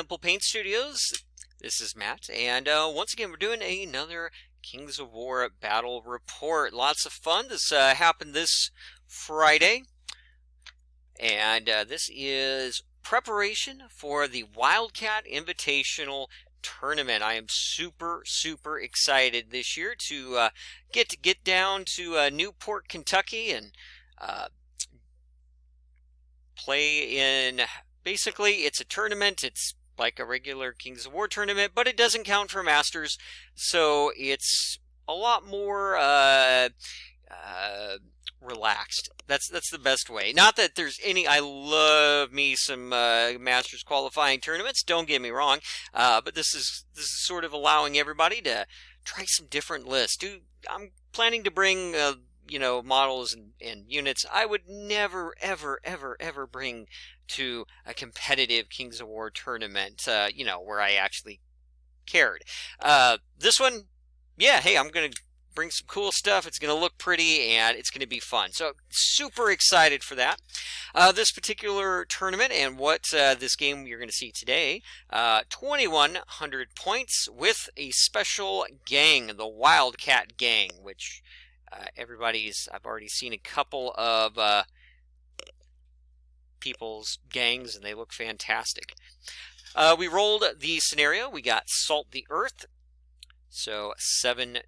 Simple Paint Studios. This is Matt, and once again we're doing another Kings of War battle report. Lots of fun. This happened this Friday, and this is preparation for the Wildcat Invitational Tournament. I am super excited this year to get down to Newport, Kentucky, and play in. Basically, it's a tournament. It's like a regular Kings of War tournament, but it doesn't count for Masters, so it's a lot more relaxed. That's the best way. Not that there's any. I love me some Masters qualifying tournaments. Don't get me wrong, but this is sort of allowing everybody to try some different lists. I'm planning to bring models and units I would never ever bring to a competitive Kings of War tournament, where I actually cared. This one, yeah, hey, I'm going to bring some cool stuff. It's going to look pretty, and it's going to be fun. So, super excited for that. This particular tournament and what this game you're going to see today, 2,100 points with a special gang, the Wildcat Gang, which I've already seen a couple of people's gangs, and they look fantastic. We rolled the scenario. We got Salt the Earth. So 7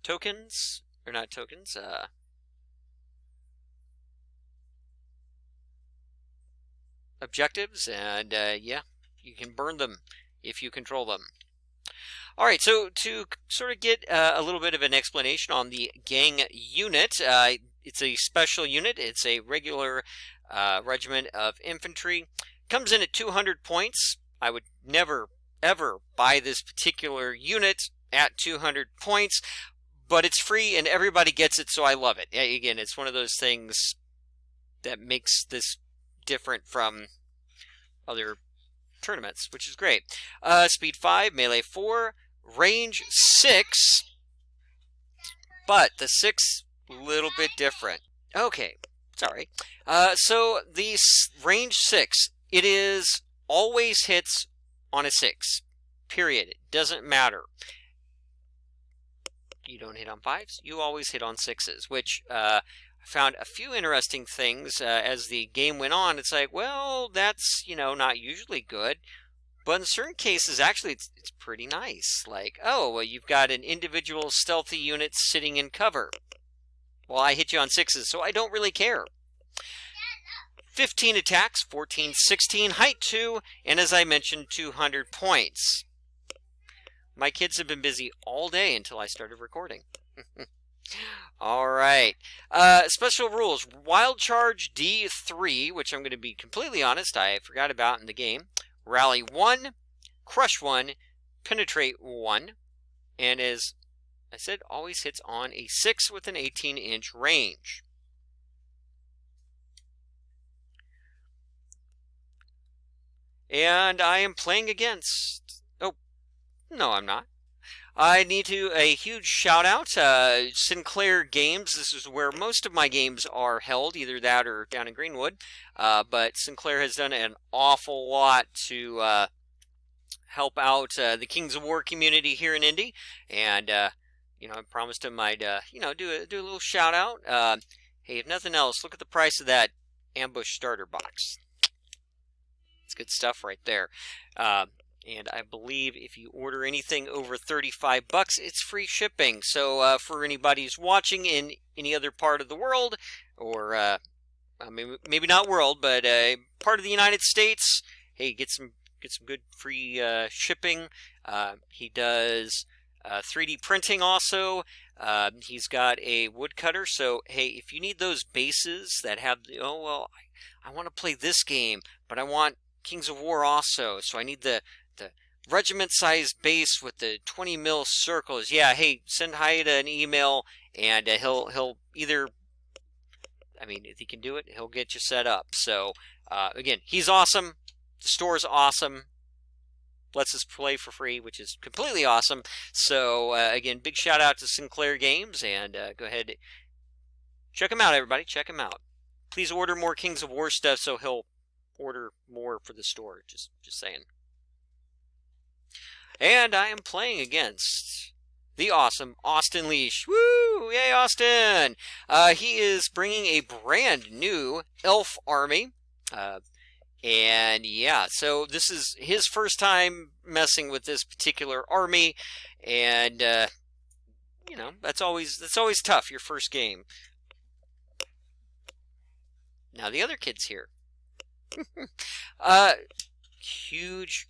tokens, or not tokens, objectives, and yeah, you can burn them if you control them. All right, so to sort of get a little bit of an explanation on the gang unit, it's a special unit. It's a regular regiment of infantry. Comes in at 200 points. I would never, ever buy this particular unit at 200 points, but it's free and everybody gets it, so I love it. Again, it's one of those things that makes this different from other tournaments, which is great. Speed 5, melee 4, range 6, but the 6 little bit different. Okay, sorry. So the range 6, it is always hits on a 6. Period. It doesn't matter. You don't hit on 5s, you always hit on 6s, which I found a few interesting things as the game went on. It's like, well, that's, not usually good. But in certain cases, actually, it's pretty nice. Like, oh, well, you've got an individual stealthy unit sitting in cover. Well, I hit you on 6s, so I don't really care. 15 attacks, 14, 16, height 2, and as I mentioned, 200 points. My kids have been busy all day until I started recording. All right. Special rules. Wild Charge D3, which I'm going to be completely honest, I forgot about in the game. Rally 1, Crush 1, Penetrate 1, and as I said, always hits on a 6 with an 18-inch range. And I am playing against... Oh, no, I'm not. I need a huge shout out to Sinclair Games. This is where most of my games are held, either that or down in Greenwood. But Sinclair has done an awful lot to help out the Kings of War community here in Indy. And, I promised him I'd, do a little shout out. Hey, if nothing else, look at the price of that ambush starter box. It's good stuff right there. And I believe if you order anything over $35, it's free shipping. So for anybody who's watching in any other part of the world, or maybe not world, but part of the United States, hey, get some good free shipping. He does 3D printing also. He's got a woodcutter. So hey, if you need those bases that have I want to play this game, but I want Kings of War also, so I need the regiment-sized base with the 20 mil circles. Yeah, hey, send Hyatt an email, and he'll either, if he can do it, he'll get you set up. So, again, he's awesome. The store's awesome. Lets us play for free, which is completely awesome. So, again, big shout-out to Sinclair Games, and go ahead, check him out, everybody. Check him out. Please order more Kings of War stuff so he'll order more for the store. Just saying. And I am playing against the awesome Austin Lesh. Woo! Yay, Austin! He is bringing a brand new elf army. And yeah, so this is his first time messing with this particular army, and you know, that's always tough, your first game. Now the other kid's here. Huge,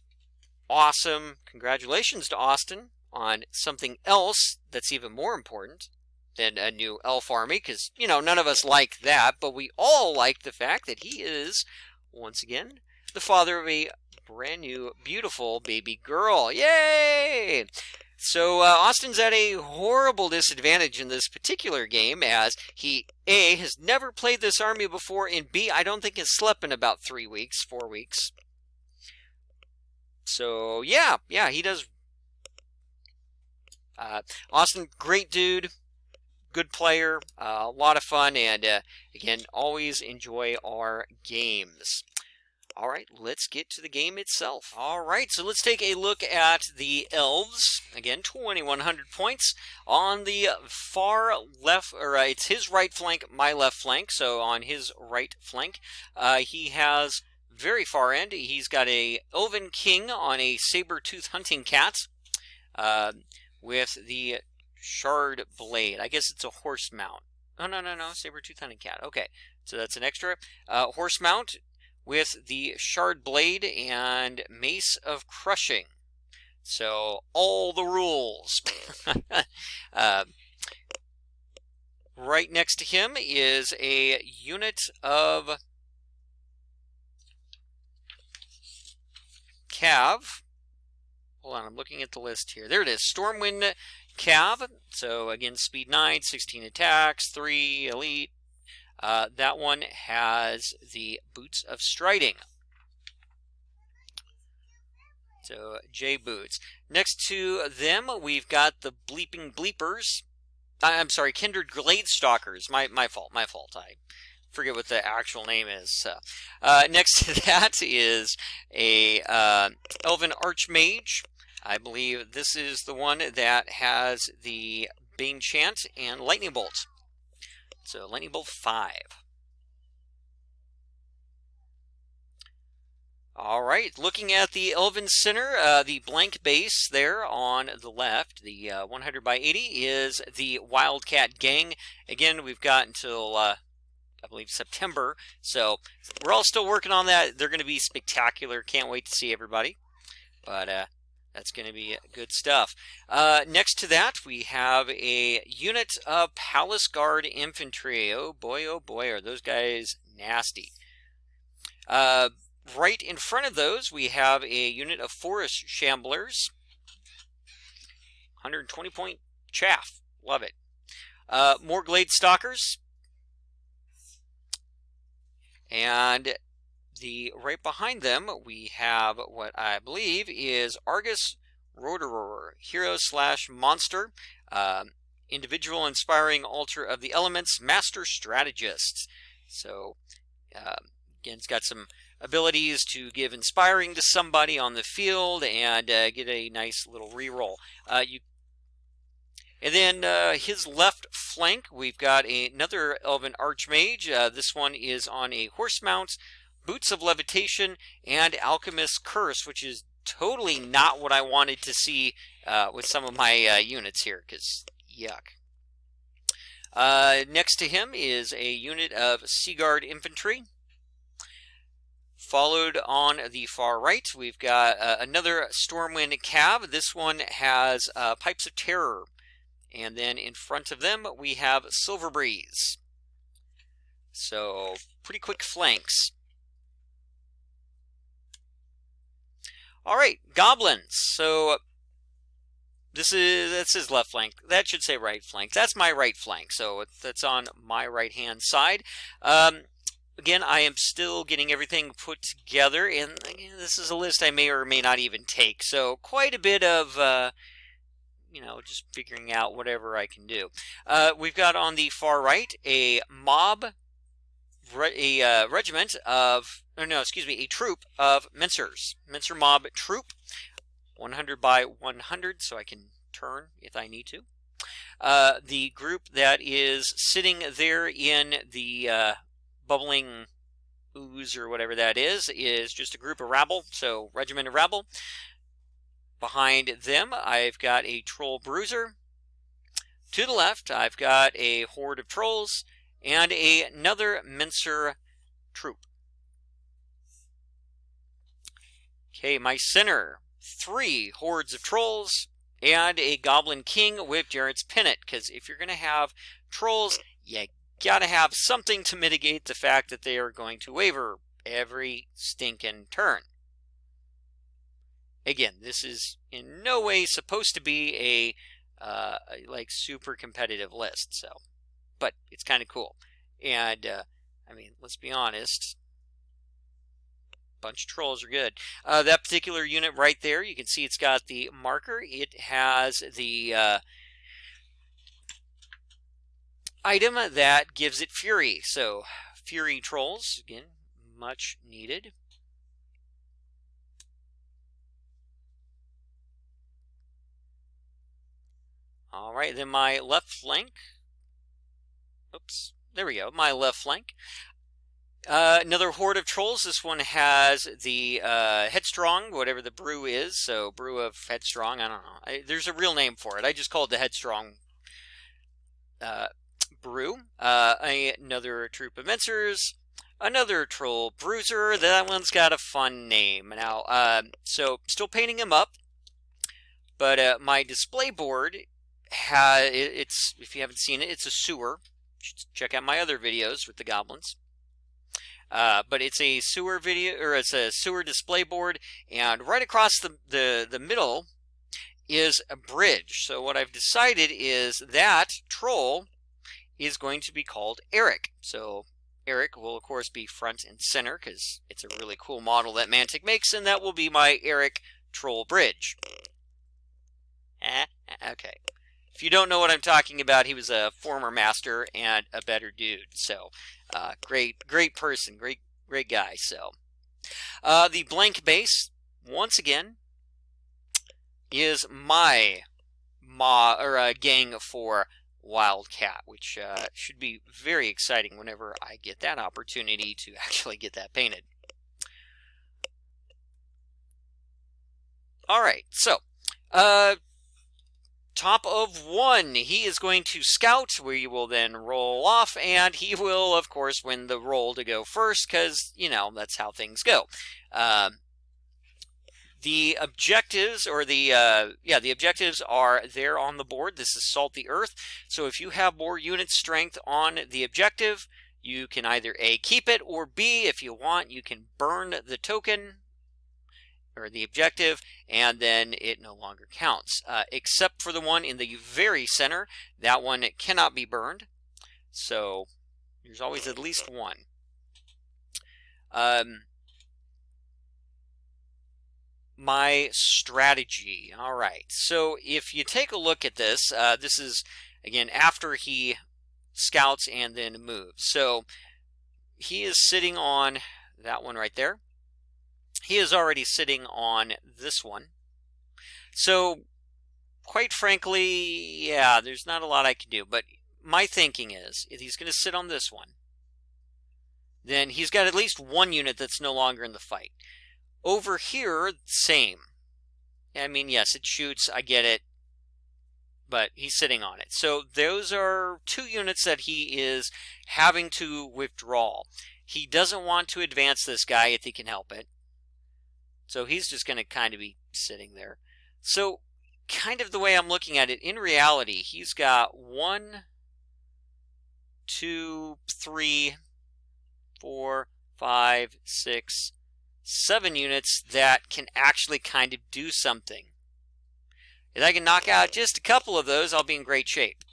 awesome congratulations to Austin on something else that's even more important than a new elf army, because, you know, none of us like that, but we all like the fact that he is, once again, the father of a brand new, beautiful baby girl. Yay! So Austin's at a horrible disadvantage in this particular game, as he, A, has never played this army before, and B, I don't think has slept in about 4 weeks. So, yeah, he does. Austin, great dude, good player, a lot of fun, and again, always enjoy our games. All right, let's get to the game itself. All right, so let's take a look at the Elves. Again, 2,100 points. On the far left, or it's his right flank, my left flank. So on his right flank, he has very far end. He's got a Elven King on a saber-tooth hunting cat with the Shard Blade. I guess it's a horse mount. Oh, no, saber-tooth hunting cat. Okay, so that's an extra. Horse mount with the Shard Blade and Mace of Crushing. So, all the rules. Right next to him is a unit of Cav. Hold on, I'm looking at the list here. There it is, Stormwind Cav. So, again, speed 9, 16 attacks, 3 elite. That one has the Boots of Striding. So, J Boots. Next to them, we've got the Bleeping Bleepers. I'm sorry, Kindred Gladestalkers. My fault. I forget what the actual name is. Next to that is a Elven Archmage. I believe this is the one that has the Bane Chant and Lightning Bolt. So, Lightning Bolt 5. Alright, looking at the Elven Center, the blank base there on the left, the 100 by 80, is the Wildcat Gang. Again, we've got until, I believe, September, so we're all still working on that. They're going to be spectacular. Can't wait to see everybody. But, that's going to be good stuff. Next to that, we have a unit of Palace Guard Infantry. Oh boy, are those guys nasty. Right in front of those, we have a unit of Forest Shamblers. 120 point chaff. Love it. More Gladestalkers. And right behind them, we have what I believe is Argus Rotorer, hero/monster, individual inspiring altar of the elements, master strategist. So, again, it's got some abilities to give inspiring to somebody on the field and get a nice little reroll. And then his left flank, we've got another Elven Archmage. This one is on a horse mount, Boots of Levitation, and Alchemist's Curse, which is totally not what I wanted to see with some of my units here, because yuck. Next to him is a unit of Seaguard Infantry. Followed on the far right, we've got another Stormwind Cav. This one has Pipes of Terror. And then in front of them, we have Silver Breeze. So, pretty quick flanks. Alright, Goblins. So, that's his left flank. That should say right flank. That's my right flank, so that's on my right-hand side. Again, I am still getting everything put together, and again, this is a list I may or may not even take. So, quite a bit of, just figuring out whatever I can do. We've got on the far right a mob regiment of, or no, excuse me, a troop of Mincers. Mincer Mob troop, 100 by 100, so I can turn if I need to. The group that is sitting there in the bubbling ooze or whatever that is just a group of rabble, so regiment of rabble. Behind them, I've got a troll bruiser. To the left, I've got a horde of trolls and another mincer troop. Okay, my center, 3 hordes of trolls and a goblin king with Jarrett's Pennant, because if you're going to have trolls, you gotta have something to mitigate the fact that they are going to waver every stinking turn. Again, this is in no way supposed to be a like super competitive list, so, but it's kind of cool. And I mean, let's be honest, bunch of trolls are good. That particular unit right there, you can see it's got the marker. It has the item that gives it fury. So fury trolls, again, much needed. All right, then my left flank. Oops, there we go. My left flank. Another horde of trolls. This one has the headstrong, whatever the brew is. So brew of headstrong. I don't know. There's a real name for it. I just call it the headstrong brew. Another troop of mincers. Another troll bruiser. That one's got a fun name. Now, so still painting him up. But my display board it's, if you haven't seen it, it's a sewer. You should check out my other videos with the goblins. But it's a sewer video, or it's a sewer display board, and right across the middle is a bridge. So what I've decided is that troll is going to be called Eric. So Eric will of course be front and center because it's a really cool model that Mantic makes, and that will be my Eric Troll Bridge. Okay. If you don't know what I'm talking about, he was a former master and a better dude. So, great person, great guy. So, the blank base, once again, is my gang for Wildcat, which should be very exciting whenever I get that opportunity to actually get that painted. All right, so, top of 1, he is going to scout. We will then roll off, and he will, of course, win the roll to go first, because, you know, that's how things go. The objectives, or the objectives are there on the board. This is Salt the Earth. So if you have more unit strength on the objective, you can either A, keep it, or B, if you want, you can burn the token, or the objective, and then it no longer counts. Except for the one in the very center. That one cannot be burned. So there's always at least one. My strategy. All right. So if you take a look at this, this is, again, after he scouts and then moves. So he is sitting on that one right there. He is already sitting on this one. So, quite frankly, yeah, there's not a lot I can do. But my thinking is, if he's going to sit on this one, then he's got at least one unit that's no longer in the fight. Over here, same. I mean, yes, it shoots, I get it, but he's sitting on it. So those are 2 units that he is having to withdraw. He doesn't want to advance this guy if he can help it. So he's just going to kind of be sitting there. So kind of the way I'm looking at it, in reality, he's got 1, 2, 3, 4, 5, 6, 7 units that can actually kind of do something. If I can knock out just a couple of those, I'll be in great shape.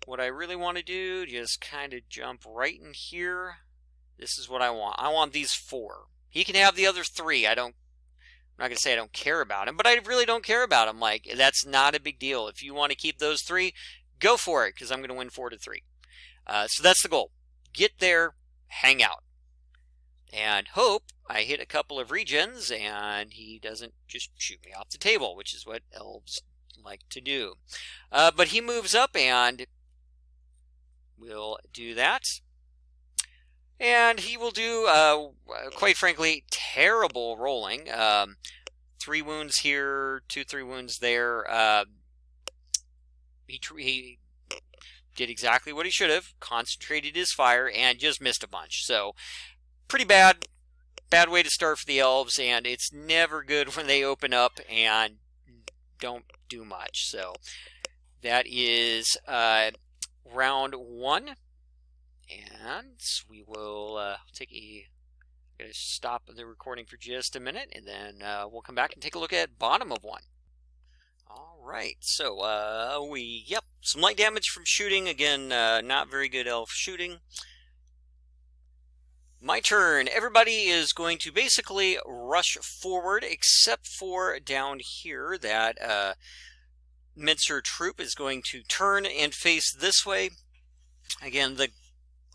What I really want to do, just kind of jump right in here. This is what I want. I want these 4. He can have the other 3. I'm not going to say I don't care about him, but I really don't care about him. Like, that's not a big deal. If you want to keep those 3, go for it, because I'm going to win 4-3. So that's the goal. Get there, hang out, and hope I hit a couple of regens and he doesn't just shoot me off the table, which is what elves like to do. But he moves up and will do that. And he will do, quite frankly, terrible rolling. 3 wounds here, 3 wounds there. He did exactly what he should have, concentrated his fire, and just missed a bunch. So, pretty bad way to start for the elves, and it's never good when they open up and don't do much. So, that is round 1. And we will take going to stop the recording for just a minute, and then we'll come back and take a look at bottom of 1. All right, so some light damage from shooting. Again, not very good elf shooting. My turn. Everybody is going to basically rush forward, except for down here. That Mincer troop is going to turn and face this way. Again, the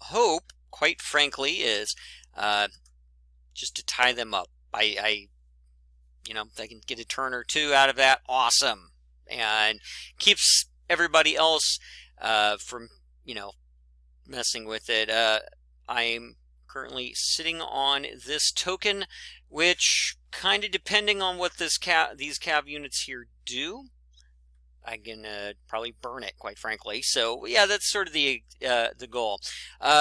hope, quite frankly, is just to tie them up. If they can get a turn or 2 out of that, awesome, and keeps everybody else from messing with it. I'm currently sitting on this token, which kind of depending on what these cav units here do, I can probably burn it, quite frankly. So yeah, that's sort of the goal.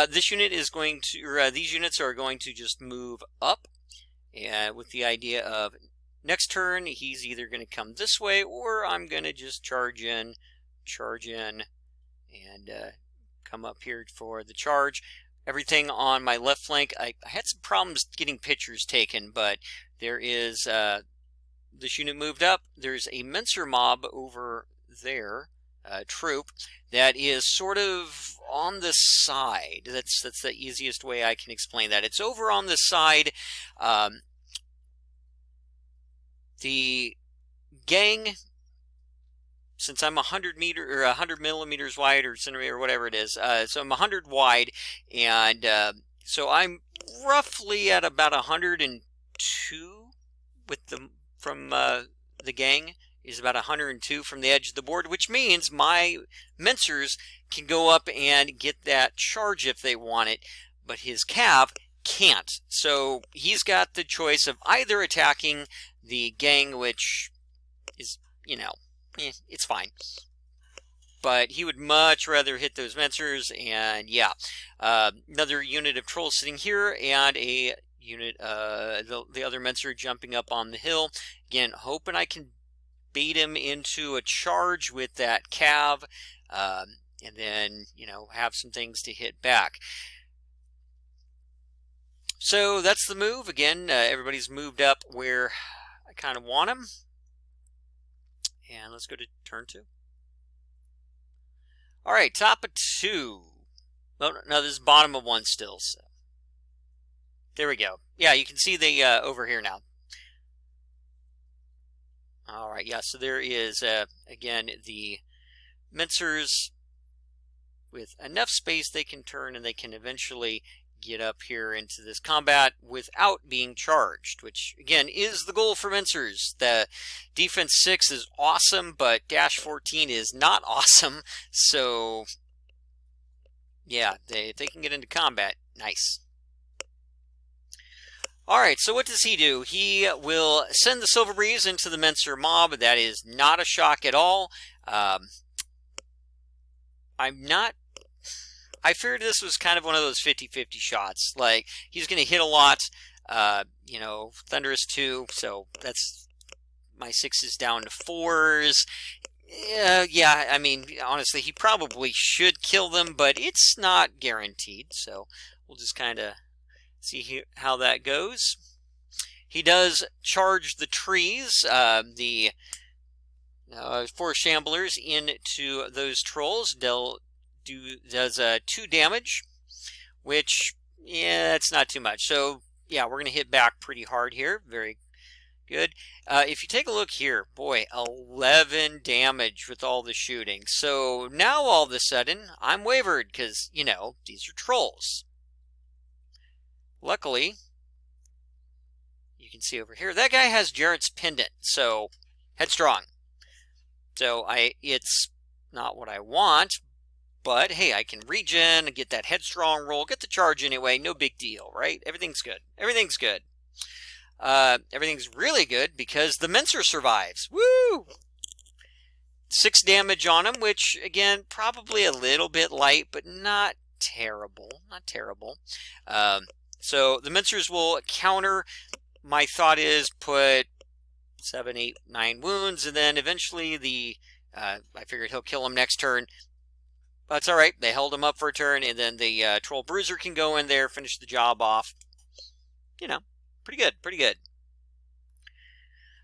This unit is going to, or these units are going to just move up, with the idea of next turn he's either going to come this way, or I'm going to just charge in, and come up here for the charge. Everything on my left flank, I had some problems getting pictures taken, but there is this unit moved up. There's a Mincer Mob over there, troop, that is sort of on the side. That's the easiest way I can explain that. It's over on the side. The gang, since I'm 100 millimeters wide, or centimeter, or whatever it is, so I'm 100 wide, and so I'm roughly at about 102 from the gang is about 102 from the edge of the board, which means my Mincers can go up and get that charge if they want it, but his cav can't. So he's got the choice of either attacking the gang, which is, it's fine, but he would much rather hit those Mincers. And yeah, another unit of trolls sitting here, and a unit, the other Mincer jumping up on the hill. Again, hoping I can bait him into a charge with that cav, and then, have some things to hit back. So that's the move. Again, everybody's moved up where I kind of want him. And let's go to turn 2. All right, top of 2. Well, no, this is bottom of 1 still. So there we go. Yeah, you can see the over here now. All right, yeah, so there is, again, the Mincers with enough space they can turn, and they can eventually get up here into this combat without being charged, which, again, is the goal for Mincers. The defense 6 is awesome, but dash 14 is not awesome, so yeah, if they can get into combat, nice. Alright, so what does he do? He will send the Silver Breeze into the Mincer Mob. That is not a shock at all. I figured this was kind of one of those 50-50 shots. Like, he's going to hit a lot, Thunderous 2, so that's, my 6 is down to 4s. Yeah, I mean, honestly, he probably should kill them, but it's not guaranteed, so we'll just kind of see how that goes. He does charge the trees, the 4 Shamblers into those trolls. Does 2 damage, which, yeah, it's not too much. So, yeah, we're going to hit back pretty hard here. Very Good. If you take a look here, boy, 11 damage with all the shooting. So now all of a sudden, I'm wavered because, you know, these are trolls. Luckily, you can see over here, that guy has Jarrett's Pendant, so headstrong. So it's not what I want, but hey, I can regen and get that headstrong roll, get the charge anyway, no big deal, right? Everything's good. Everything's good. Everything's really good because the Mincer survives. Woo! 6 damage on him, which, again, probably a little bit light, but not terrible. Not terrible. So the Mincers will counter. My thought is put 7, 8, 9 wounds, and then eventually I figured he'll kill him next turn. That's all right. They held him up for a turn, and then the Troll Bruiser can go in there, finish the job off. You know, pretty good, pretty good.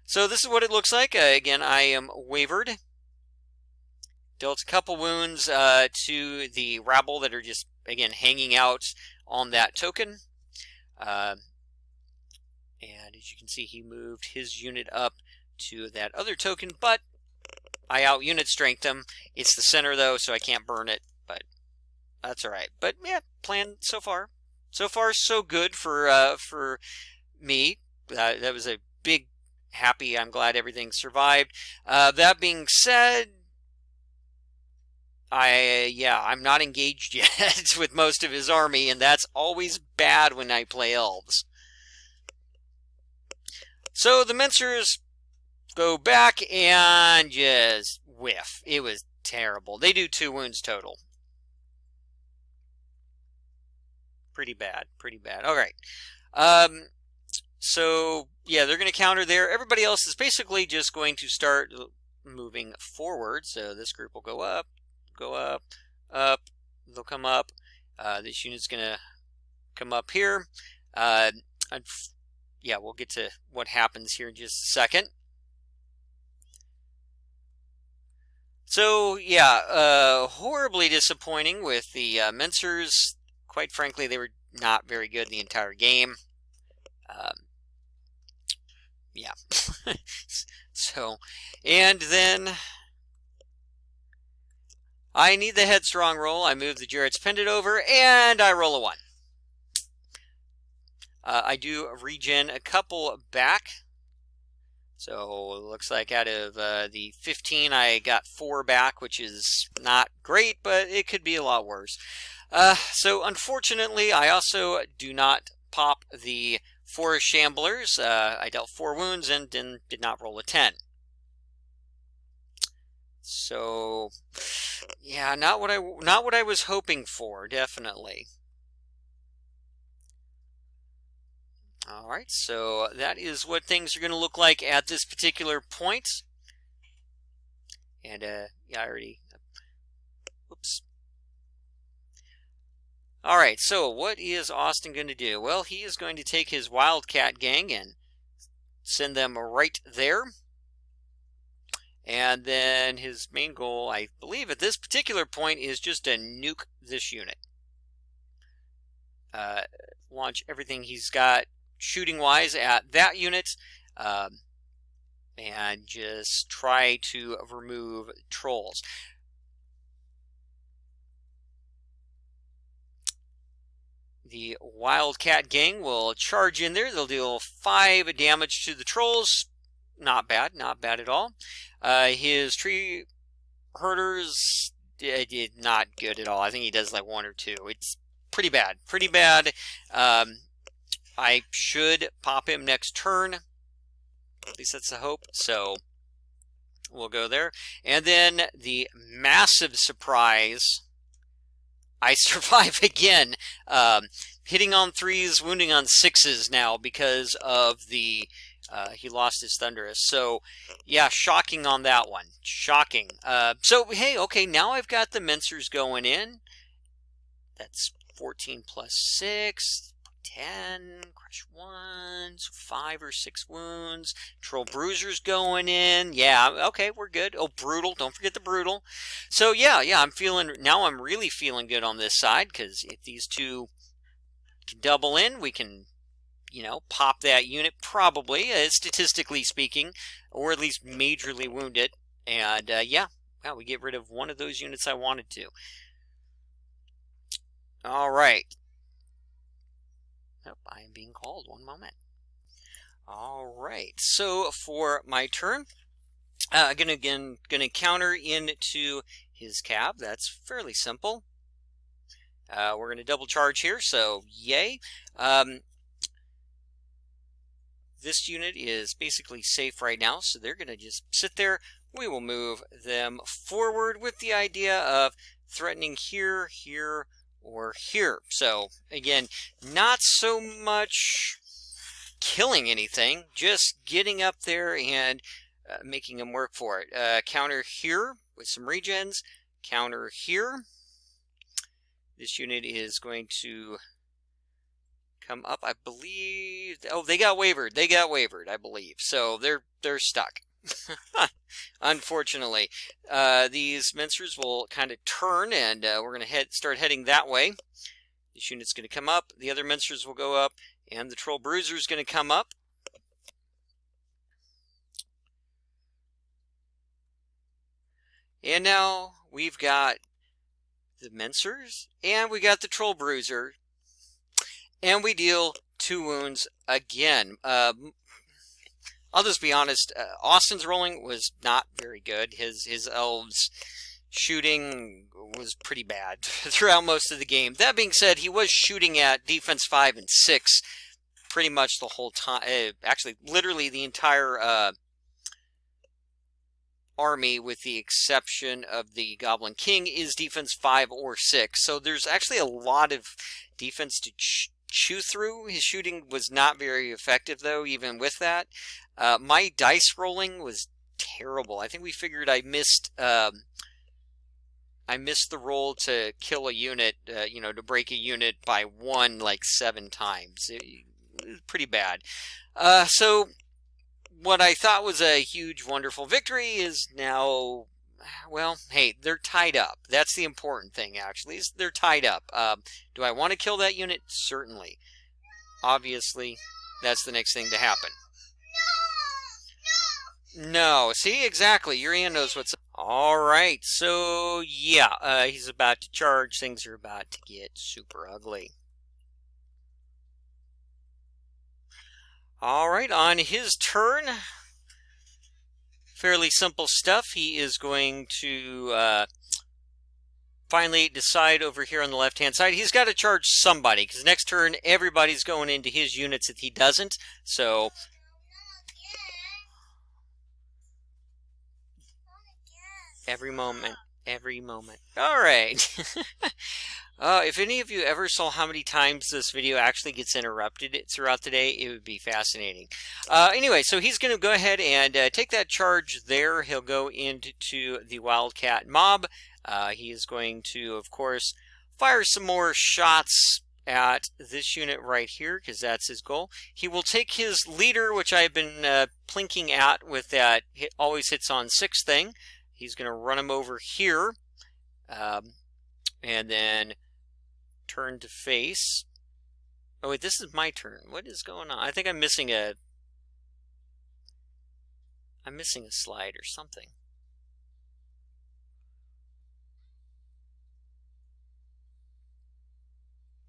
So this is what it looks like. Again, I am wavered. Dealt a couple wounds to the rabble that are just, again, hanging out on that token. And as you can see, he moved his unit up to that other token, but I out-unit strength him. It's the center, though, so I can't burn it, but that's all right. But, yeah, plan so far. So far, so good for me. That was a big, happy, I'm glad everything survived. That being said, I'm not engaged yet with most of his army, and that's always bad when I play Elves. So the Mincers go back and just whiff. It was terrible. They do 2 wounds total. Pretty bad, pretty bad. All right. So, yeah, they're going to counter there. Everybody else is basically just going to start moving forward. So this group will go up, up. They'll come up. This unit's going to come up here. Yeah, we'll get to what happens here in just a second. So, yeah, horribly disappointing with the Mincers. Quite frankly, they were not very good the entire game. Yeah. So, and then I need the headstrong roll. I move the Jarrett's Pendant over, and I roll a 1. I do regen a couple back. So it looks like out of the 15, I got 4 back, which is not great, but it could be a lot worse. So unfortunately, I also do not pop the 4 Shamblers. I dealt 4 wounds and did not roll a 10. So, yeah, not what I was hoping for, definitely. All right, so that is what things are going to look like at this particular point. And yeah, I already. Oops. All right, so what is Austin going to do? Well, he is going to take his Wildcat gang and send them right there. And then his main goal, I believe at this particular point, is just to nuke this unit. Launch everything he's got shooting-wise at that unit. And just try to remove trolls. The Wildcat gang will charge in there. They'll deal 5 damage to the trolls. Not bad, not bad at all. His tree herders did not good at all. I think he does like 1 or 2. It's pretty bad, pretty bad. I should pop him next turn. At least that's the hope. So we'll go there. And then the massive surprise, I survive again. Hitting on 3s, wounding on 6s now because of the he lost his Thunderous. So yeah, shocking on that one. Shocking. So hey, okay, now I've got the Mincers going in. That's 14 plus 6. 10, crush 1, so 5 or 6 wounds. Troll Bruiser's going in. Yeah, okay, we're good. Oh, Brutal, don't forget the Brutal. So yeah, I'm really feeling good on this side, because if these two can double in, we can you know, pop that unit, probably, statistically speaking, or at least majorly wound it. And yeah, wow, we get rid of one of those units I wanted to. All right. Oh, I am being called. One moment. All right. So for my turn, gonna counter into his cab. That's fairly simple. We're gonna double charge here, so yay. This unit is basically safe right now, so they're gonna just sit there. We will move them forward with the idea of threatening here, here, or here. So again, not so much killing anything, just getting up there and making them work for it. Counter here with some regens. Counter here. This unit is going to come up, I believe. Oh, they got wavered. They got wavered, I believe. So they're stuck. Unfortunately, these Mincers will kind of turn, and we're going to start heading that way. This unit's going to come up. The other Mincers will go up, and the Troll Bruiser is going to come up. And now we've got the Mincers, and we got the Troll Bruiser, and we deal 2 wounds again. I'll just be honest, Austin's rolling was not very good. His Elves shooting was pretty bad throughout most of the game. That being said, he was shooting at defense 5 and 6 pretty much the whole time. Actually, literally the entire army, with the exception of the Goblin King, is defense 5 or 6. So there's actually a lot of defense to chew through. His shooting was not very effective, though, even with that. My dice rolling was terrible. I think we figured I missed the roll to kill a unit, you know, to break a unit by 1 like 7 times. It was pretty bad. So what I thought was a huge, wonderful victory is now, well, hey, they're tied up. That's the important thing, actually, is they're tied up. Do I want to kill that unit? Certainly. Obviously, that's the next thing to happen. No, see, exactly. Your aunt knows what's up. All right, so yeah, he's about to charge. Things are about to get super ugly. All right, on his turn, fairly simple stuff. He is going to finally decide over here on the left-hand side. He's got to charge somebody, because next turn, everybody's going into his units if he doesn't. So every moment. All right. If any of you ever saw how many times this video actually gets interrupted throughout the day, it would be fascinating. Anyway, so he's going to go ahead and take that charge there. He'll go into the Wildcat Mob. He is going to, of course, fire some more shots at this unit right here, because that's his goal. He will take his leader, which I've been plinking at with that always hits on 6 thing. He's going to run him over here, and then turn to face. Oh wait, this is my turn. What is going on? I think I'm missing a slide or something.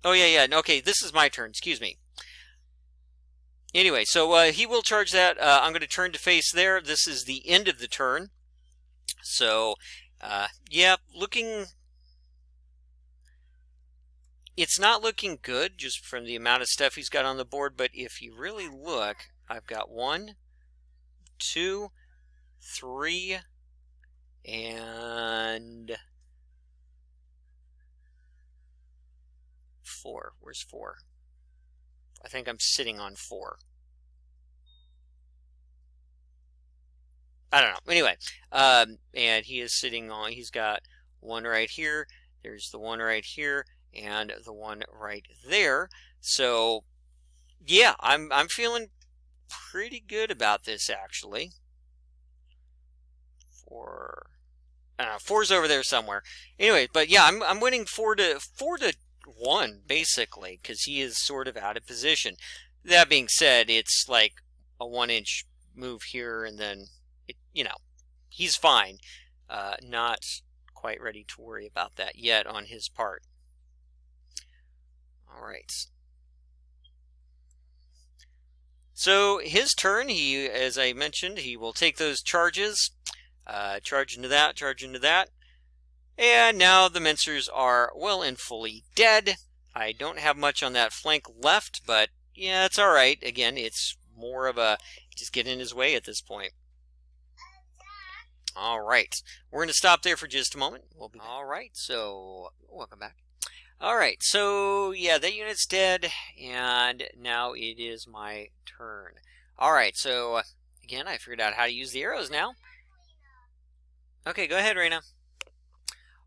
Oh yeah. Okay, this is my turn. Excuse me. Anyway, so he will charge that. I'm going to turn to face there. This is the end of the turn. So, yeah, it's not looking good just from the amount of stuff he's got on the board, but if you really look, I've got 1, 2, 3, and 4. Where's 4? I think I'm sitting on 4. I don't know. Anyway, and he is sitting on, he's got 1 right here, there's the 1 right here, and the 1 right there. So, yeah, I'm feeling pretty good about this, actually. 4, I don't know, 4's over there somewhere. Anyway, but yeah, I'm winning 4 to 1, basically, because he is sort of out of position. That being said, it's like a 1-inch move here, and then, he's fine. Not quite ready to worry about that yet on his part. All right. So his turn, as I mentioned, he will take those charges, charge into that, charge into that. And now the Mincers are well and fully dead. I don't have much on that flank left, but yeah, it's all right. Again, it's more of a just get in his way at this point. All right, we're going to stop there for just a moment. We'll be back. All right, so welcome back. All right, so yeah, that unit's dead, and now it is my turn. All right, so again, I figured out how to use the arrows now. Okay, go ahead, Raina.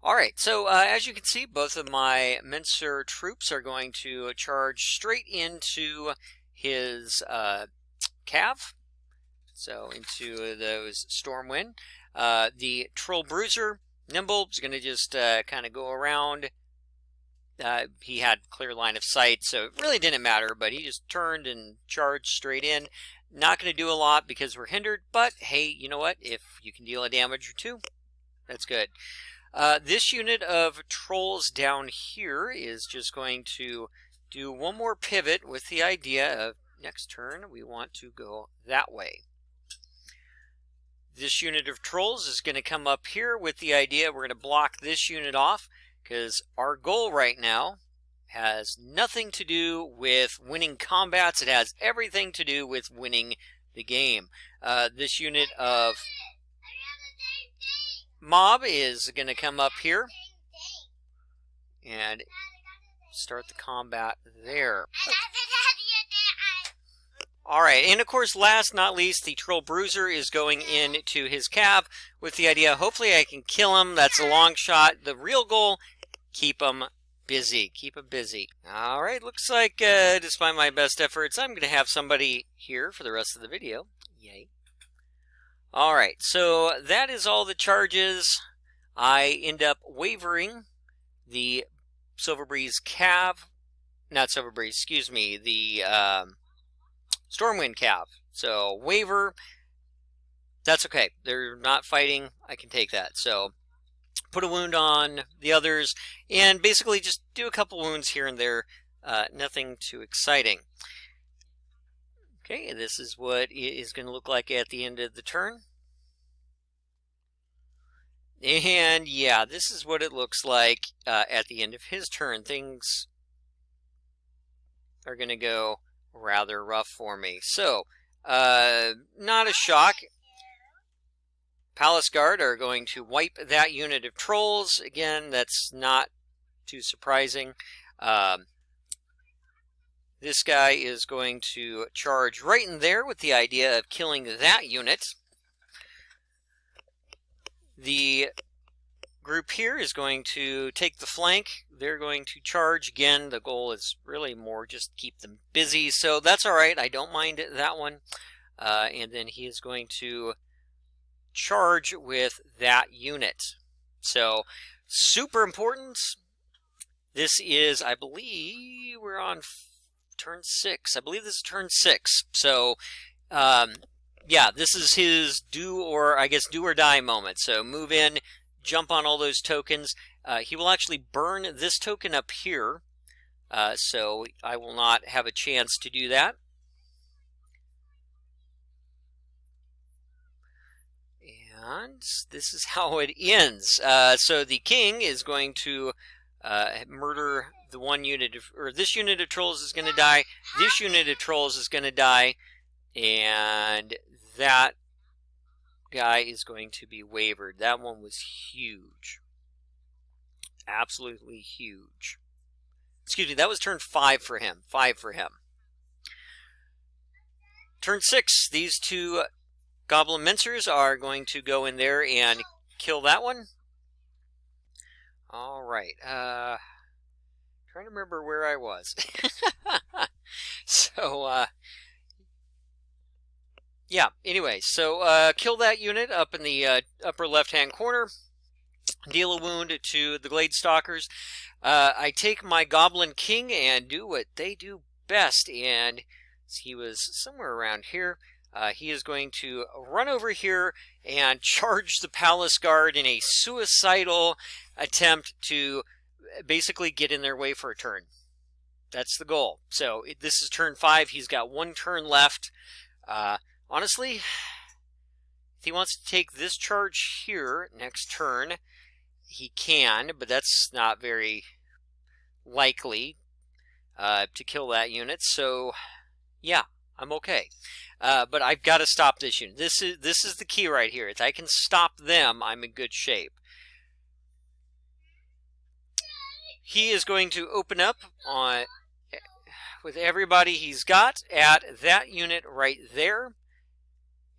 All right, so as you can see, both of my Mincer troops are going to charge straight into his cav, so into those Stormwind. The Troll Bruiser, Nimble, is going to just kind of go around. He had clear line of sight, so it really didn't matter, but he just turned and charged straight in. Not going to do a lot because we're hindered, but hey, you know what? If you can deal a damage or two, that's good. This unit of trolls down here is just going to do one more pivot with the idea of next turn we want to go that way. This unit of trolls is going to come up here with the idea we're going to block this unit off, because our goal right now has nothing to do with winning combats. It has everything to do with winning the game. This unit of mob is going to come up here and start the combat there. Alright, and of course, last not least, the Troll Bruiser is going into his cav with the idea, hopefully I can kill him. That's a long shot. The real goal, keep him busy. Keep him busy. Alright, looks like, despite my best efforts, I'm going to have somebody here for the rest of the video. Yay. Alright, so that is all the charges. I end up wavering the Silverbreeze cav. Not Silverbreeze, excuse me, the Stormwind cav. So, waver, that's okay. They're not fighting. I can take that. So, put a wound on the others, and basically just do a couple wounds here and there. Nothing too exciting. Okay, this is what it is going to look like at the end of the turn. And yeah, this is what it looks like at the end of his turn. Things are going to go rather rough for me. So, not a shock. Palace Guard are going to wipe that unit of trolls. Again, that's not too surprising. This guy is going to charge right in there with the idea of killing that unit. The group here is going to take the flank. They're going to charge. Again, the goal is really more just keep them busy. So that's all right. I don't mind that one. And then he is going to charge with that unit. So super important. This is, I believe, we're on turn 6. I believe this is turn 6. So, yeah, this is his do or die moment. So move in, jump on all those tokens. He will actually burn this token up here. So I will not have a chance to do that. And this is how it ends. So the king is going to murder the one unit of, or this unit of trolls is going to die. This unit of trolls is going to die. And that guy is going to be wavered. That one was huge. Absolutely huge. Excuse me, that was turn 5 for him. 5 for him. Turn 6, these two Goblin Mincers are going to go in there and kill that one. Alright, trying to remember where I was. So, yeah, anyway, so kill that unit up in the upper left-hand corner. Deal a wound to the Glade Stalkers. I take my Goblin King and do what they do best and He was somewhere around here. He is going to run over here and charge the palace guard in a suicidal attempt to basically get in their way for a turn. That's the goal. So this is turn 5. He's got 1 turn left. Honestly, if he wants to take this charge here next turn, he can, but that's not very likely to kill that unit. So, yeah, I'm okay. But I've got to stop this unit. This is the key right here. If I can stop them, I'm in good shape. He is going to open up on with everybody he's got at that unit right there.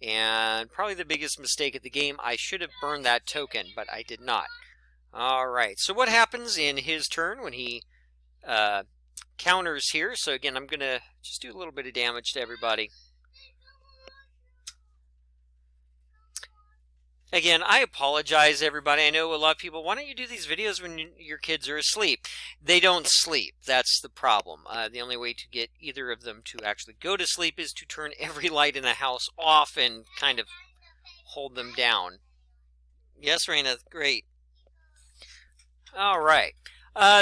And probably the biggest mistake of the game, I should have burned that token, but I did not. All right, so what happens in his turn when he counters here? So again, I'm going to just do a little bit of damage to everybody. Again, I apologize, everybody. I know a lot of people, why don't you do these videos when your kids are asleep? They don't sleep. That's the problem. The only way to get either of them to actually go to sleep is to turn every light in the house off and kind of hold them down. Yes, Raina, great. All right.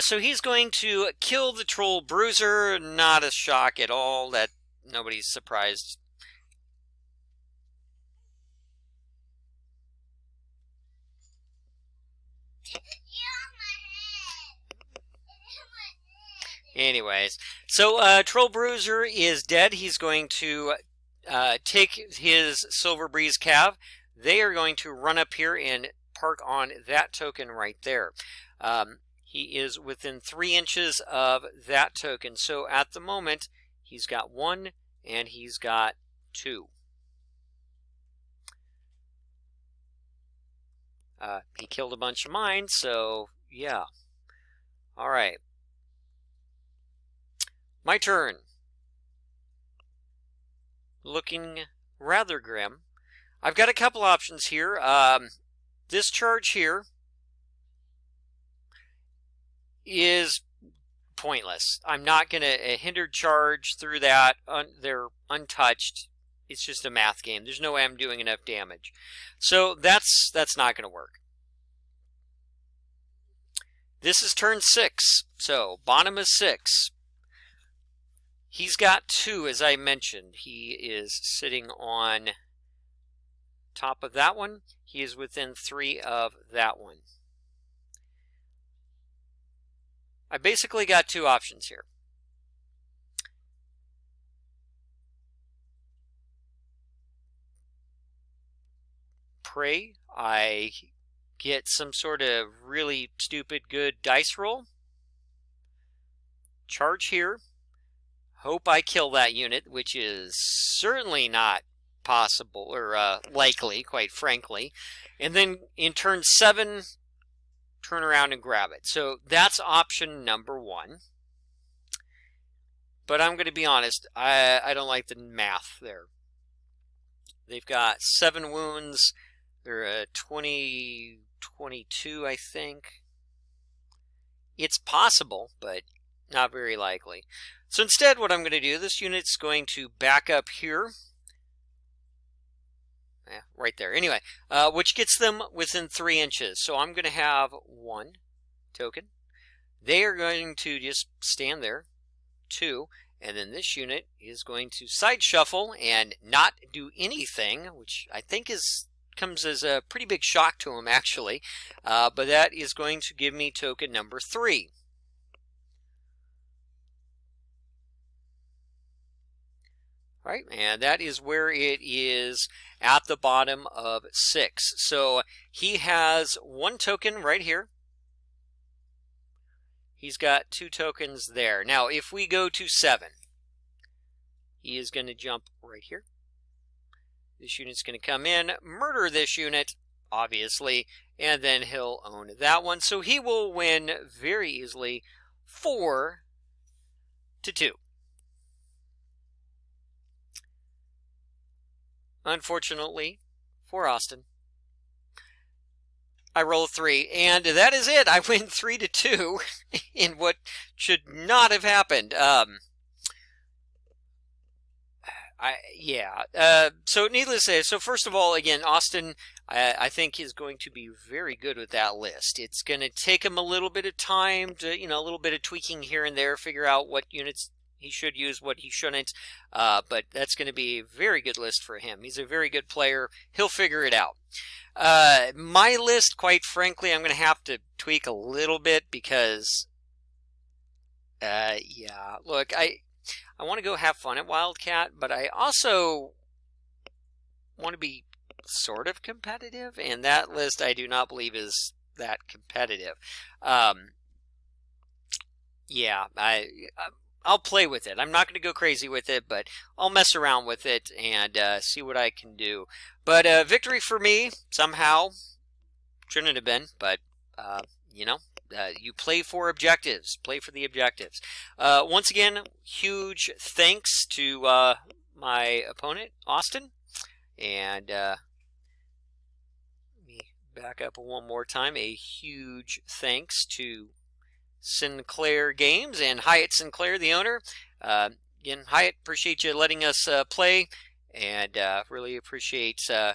So he's going to kill the Troll Bruiser. Not a shock at all. That nobody's surprised. Anyways, so Troll Bruiser is dead. He's going to take his Silver Breeze Cav. They are going to run up here and park on that token right there. He is within 3 inches of that token. So at the moment, he's got 1 and he's got 2. He killed a bunch of mine, so yeah. All right. My turn. Looking rather grim. I've got a couple options here. This charge here is pointless. I'm not going to hindered charge through that. They're untouched. It's just a math game. There's no way I'm doing enough damage. So that's not going to work. This is turn 6. So bottom is 6. He's got 2, as I mentioned. He is sitting on top of that one. He is within 3 of that one. I basically got 2 options here. Pray I get some sort of really stupid good dice roll. Charge here. Hope I kill that unit, which is certainly not possible or likely, quite frankly. And then in turn 7, turn around and grab it. So that's option number 1. But I'm going to be honest, I don't like the math there. They've got 7 wounds. They're 22, I think. It's possible, but not very likely. So instead, what I'm going to do, this unit's going to back up here. Yeah, right there. Anyway, which gets them within 3 inches. So I'm going to have 1 token. They are going to just stand there. 2. And then this unit is going to side shuffle and not do anything, which I think comes as a pretty big shock to him, actually. But that is going to give me token number 3. All right, and that is where it is at the bottom of 6. So he has 1 token right here. He's got 2 tokens there. Now, if we go to 7, he is going to jump right here. This unit's going to come in, murder this unit, obviously, and then he'll own that one. So he will win very easily 4-2. Unfortunately for Austin, I roll 3, and that is it. I win 3-2 in what should not have happened. So needless to say, so first of all, again, Austin, I think is going to be very good with that list. It's going to take him a little bit of time to, a little bit of tweaking here and there, figure out what units he should use, what he shouldn't. But that's going to be a very good list for him. He's a very good player. He'll figure it out. My list, quite frankly, I'm going to have to tweak a little bit because, look, I want to go have fun at Wildcat, but I also want to be sort of competitive, and that list I do not believe is that competitive. I'll play with it. I'm not going to go crazy with it, but I'll mess around with it and see what I can do. But victory for me, somehow. Shouldn't have been, but, you play for objectives. Play for the objectives. Once again, huge thanks to my opponent, Austin. And let me back up one more time. A huge thanks to Sinclair Games and Hyatt Sinclair, the owner. Again, Hyatt, appreciate you letting us play, and really appreciate. There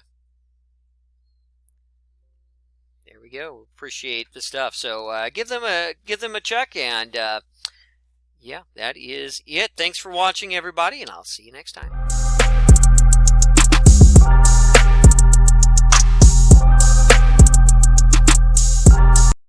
we go. Appreciate the stuff. So give them a check, and yeah, that is it. Thanks for watching, everybody, and I'll see you next time.